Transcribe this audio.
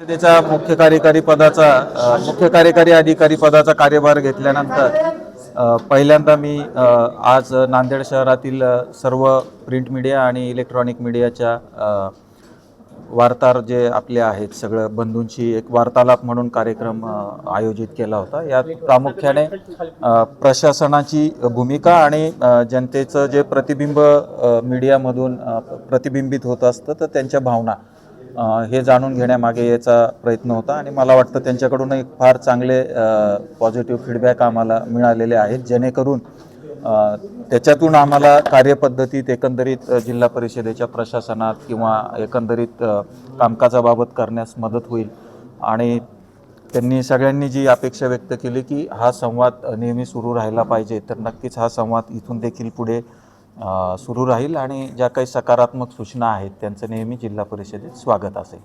त्याचा मुख्य कार्यकारी अधिकारी पदाचा कार्यभार घेतल्यानंतर पहिल्यांदा मी आज नांदेड शहरातील सर्व प्रिंट मीडिया आणि इलेक्ट्रॉनिक मीडियाच्या वार्ताहर जे आपले आहेत सगळं बंधूंशी एक वार्तालाप म्हणून कार्यक्रम आयोजित केला होता। यात प्रामुख्याने प्रशासनाची भूमिका आणि जनतेचं जे प्रतिबिंब मीडियामधून प्रतिबिंबित होत असतं तर त्यांच्या भावना हे जाणून घेण्यामागे याचा प्रयत्न होता आणि मला वाटतं त्यांच्याकडून एक फार चांगले पॉझिटिव्ह फीडबॅक आम्हाला मिळालेले आहेत, जेणेकरून त्याच्यातून आम्हाला कार्यपद्धतीत एकंदरीत जिल्हा परिषदेच्या प्रशासनात किंवा एकंदरीत कामकाजाबाबत करण्यास मदत होईल। आणि त्यांनी सगळ्यांनी जी अपेक्षा व्यक्त केली की हा संवाद नेहमी सुरू राहिला पाहिजे, तर नक्कीच हा संवाद इथून देखील पुढे सुरू राहील आणि ज्या काही सकारात्मक सूचना आहेत त्यांचं नेहमी जिल्हा परिषदेत स्वागत असेल।